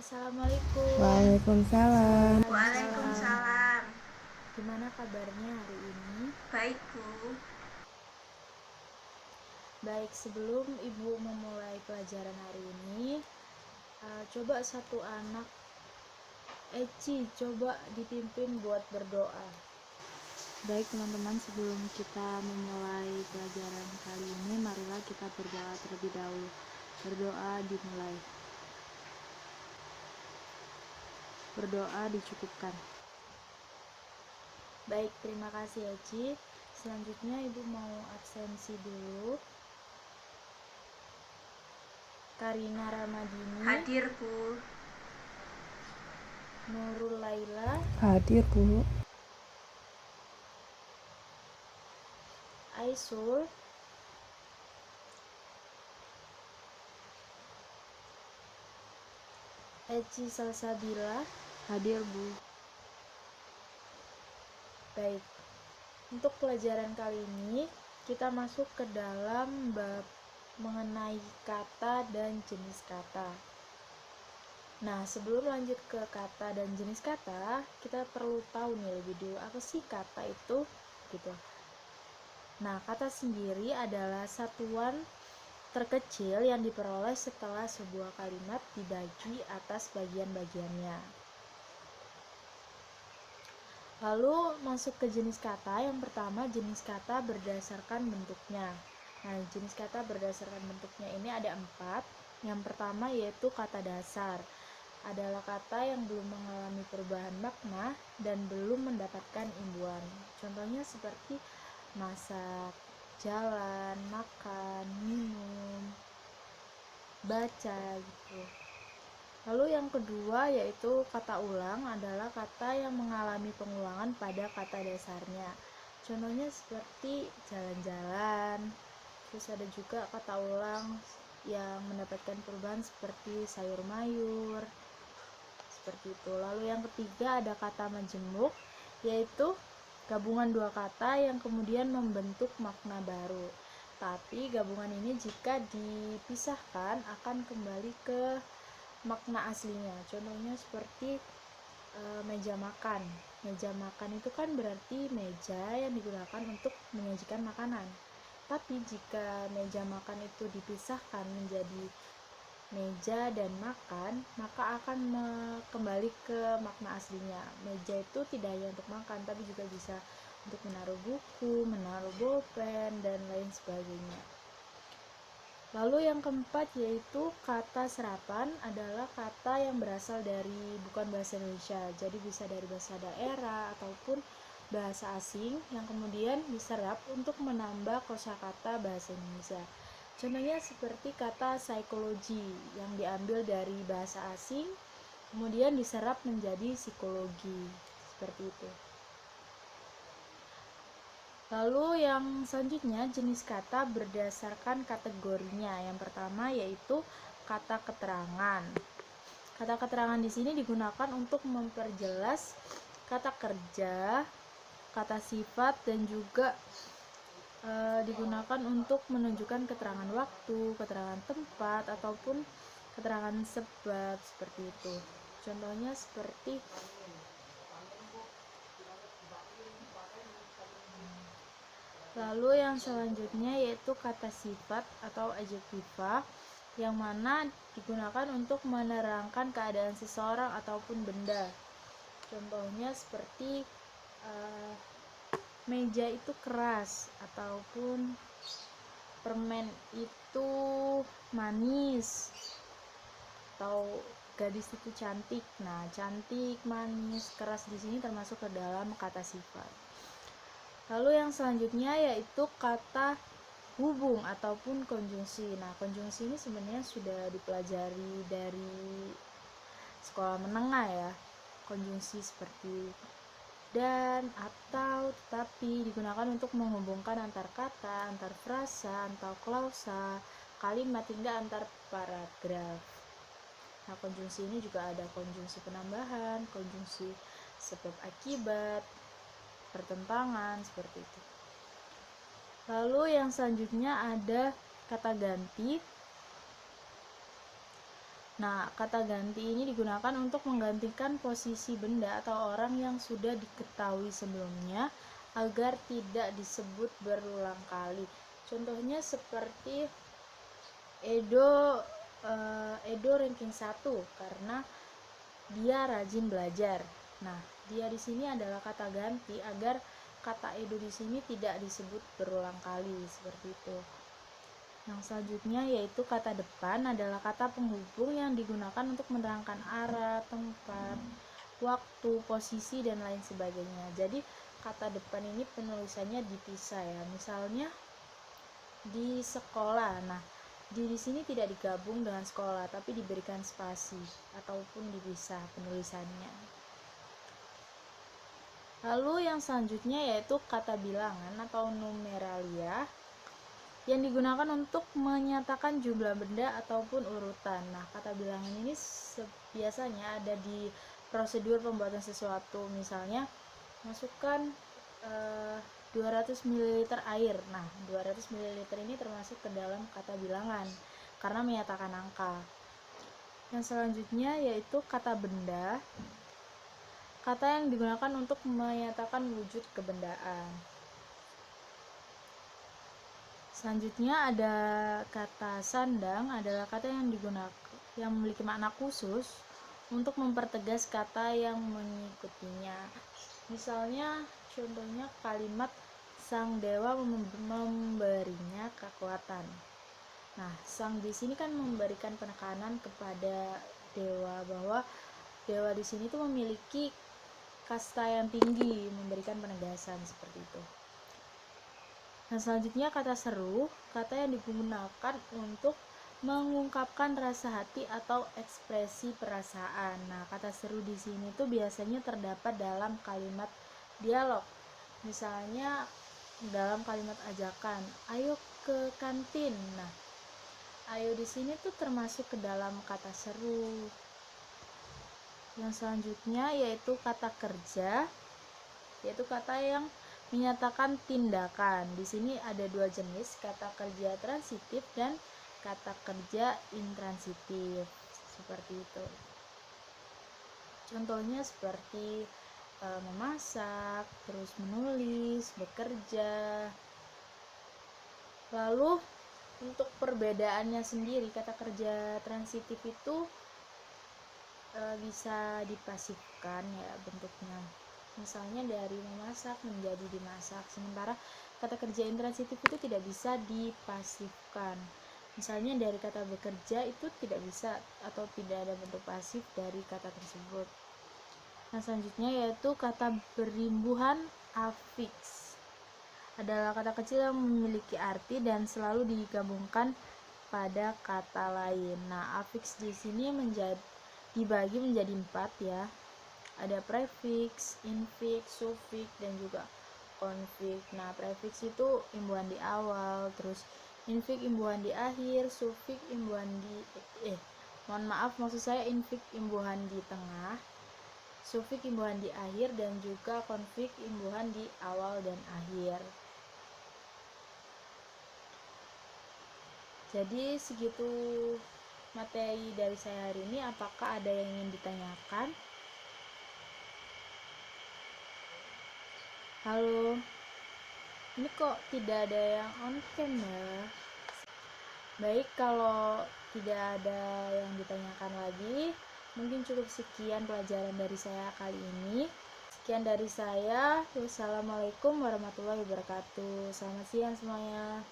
Assalamualaikum. Waalaikumsalam. Malam. Waalaikumsalam. Gimana kabarnya hari ini? Baik, Bu. Baik, sebelum Ibu memulai pelajaran hari ini, coba satu anak coba dipimpin buat berdoa. Baik teman-teman, sebelum kita memulai pelajaran kali ini, marilah kita berdoa terlebih dahulu. Berdoa dimulai. Berdoa dicukupkan. Baik, terima kasih Eci. Selanjutnya Ibu mau absensi dulu. Karina Ramadini, Hadir, Bu. Nurul Laila, Hadir, Bu. Aisul, Eci Salsabila. Hadir, Bu. Baik, untuk pelajaran kali ini kita masuk ke dalam bab mengenai kata dan jenis kata. Nah, sebelum lanjut ke kata dan jenis kata, kita perlu tahu nih lebih dulu apa sih kata itu gitu. Nah, kata sendiri adalah satuan terkecil yang diperoleh setelah sebuah kalimat dibagi atas bagian-bagiannya. Lalu masuk ke jenis kata. Yang pertama, jenis kata berdasarkan bentuknya. Nah, jenis kata berdasarkan bentuknya ini ada 4. Yang pertama yaitu kata dasar, adalah kata yang belum mengalami perubahan makna dan belum mendapatkan imbuhan. Contohnya seperti masak, jalan, makan, minum, baca gitu. Lalu yang kedua yaitu kata ulang, adalah kata yang mengalami pengulangan pada kata dasarnya. Contohnya seperti jalan-jalan. Terus ada juga kata ulang yang mendapatkan perubahan seperti sayur mayur. Seperti itu. Lalu yang ketiga ada kata majemuk, yaitu gabungan dua kata yang kemudian membentuk makna baru. Tapi gabungan ini jika dipisahkan akan kembali ke makna aslinya. Contohnya seperti meja makan. Meja makan itu kan berarti meja yang digunakan untuk menyajikan makanan. Tapi jika meja makan itu dipisahkan menjadi meja dan makan, maka akan kembali ke makna aslinya. Meja itu tidak hanya untuk makan, tapi juga bisa untuk menaruh buku, menaruh bolpen, dan lain sebagainya. Lalu yang keempat yaitu kata serapan, adalah kata yang berasal dari bukan bahasa Indonesia, jadi bisa dari bahasa daerah ataupun bahasa asing yang kemudian diserap untuk menambah kosakata bahasa Indonesia. Contohnya seperti kata psikologi yang diambil dari bahasa asing kemudian diserap menjadi psikologi, seperti itu. Lalu yang selanjutnya jenis kata berdasarkan kategorinya. Yang pertama yaitu kata keterangan. Kata keterangan di sini digunakan untuk memperjelas kata kerja, kata sifat, dan juga digunakan untuk menunjukkan keterangan waktu, keterangan tempat, ataupun keterangan sebab, seperti itu. Contohnya seperti lalu yang selanjutnya yaitu kata sifat atau adjektiva, yang mana digunakan untuk menerangkan keadaan seseorang ataupun benda. Contohnya seperti meja itu keras, ataupun permen itu manis, atau gadis itu cantik. Nah, cantik, manis, keras di sini termasuk ke dalam kata sifat. Lalu yang selanjutnya yaitu kata hubung ataupun konjungsi. Nah, konjungsi ini sebenarnya sudah dipelajari dari sekolah menengah ya. Konjungsi seperti dan, atau, tetapi digunakan untuk menghubungkan antar kata, antar frasa, antar klausa, kalimat, hingga antar paragraf. Nah, konjungsi ini juga ada konjungsi penambahan, konjungsi sebab akibat, pertentangan, seperti itu. Lalu yang selanjutnya ada kata ganti. Nah, kata ganti ini digunakan untuk menggantikan posisi benda atau orang yang sudah diketahui sebelumnya agar tidak disebut berulang kali. Contohnya seperti Edo ranking 1 karena dia rajin belajar. Nah, dia di sini adalah kata ganti agar kata Edo di sini tidak disebut berulang kali seperti itu. Yang selanjutnya yaitu kata depan adalah kata penghubung yang digunakan untuk menerangkan arah, tempat, waktu, posisi, dan lain sebagainya. Jadi kata depan ini penulisannya dipisah ya. Misalnya di sekolah. Nah, di sini tidak digabung dengan sekolah tapi diberikan spasi ataupun dipisah penulisannya. Lalu yang selanjutnya yaitu kata bilangan atau numeralia yang digunakan untuk menyatakan jumlah benda ataupun urutan. Nah, kata bilangan ini biasanya ada di prosedur pembuatan sesuatu. Misalnya, masukkan 200 ml air. Nah, 200 ml ini termasuk ke dalam kata bilangan karena menyatakan angka. Yang selanjutnya yaitu kata benda. Kata yang digunakan untuk menyatakan wujud kebendaan. Selanjutnya ada kata sandang, adalah kata yang memiliki makna khusus untuk mempertegas kata yang mengikutinya. Misalnya contohnya kalimat sang dewa memberinya kekuatan. Nah, sang di sini kan memberikan penekanan kepada dewa bahwa dewa di sini tuh memiliki kasta yang tinggi, memberikan penegasan seperti itu. Nah, selanjutnya kata seru, kata yang digunakan untuk mengungkapkan rasa hati atau ekspresi perasaan. Nah, kata seru di sini tuh biasanya terdapat dalam kalimat dialog. Misalnya dalam kalimat ajakan, ayo ke kantin. Nah, ayo di sini tuh termasuk ke dalam kata seru. Yang selanjutnya yaitu kata kerja, yaitu kata yang menyatakan tindakan. Di sini ada dua jenis, kata kerja transitif dan kata kerja intransitif. Seperti itu. Contohnya seperti memasak, terus menulis, bekerja. Lalu untuk perbedaannya sendiri, kata kerja transitif itu bisa dipasifkan ya bentuknya. Misalnya dari memasak menjadi dimasak, sementara kata kerja intransitif itu tidak bisa dipasifkan. Misalnya dari kata bekerja itu tidak bisa atau tidak ada bentuk pasif dari kata tersebut. Nah, selanjutnya yaitu kata berimbuhan afiks, adalah kata kecil yang memiliki arti dan selalu digabungkan pada kata lain. Nah, afiks di sini dibagi menjadi 4 ya. Ada prefiks, infiks, sufiks, dan juga konfiks. Nah, prefiks itu imbuhan di awal, terus infiks imbuhan di akhir, sufiks imbuhan maksud saya infiks imbuhan di tengah, sufiks imbuhan di akhir, dan juga konfiks imbuhan di awal dan akhir. Jadi segitu materi dari saya hari ini. Apakah ada yang ingin ditanyakan? Halo, ini kok tidak ada yang on cam ya? Baik, kalau tidak ada yang ditanyakan lagi, mungkin cukup sekian pelajaran dari saya kali ini. Sekian dari saya. Wassalamualaikum warahmatullahi wabarakatuh. Selamat siang semuanya.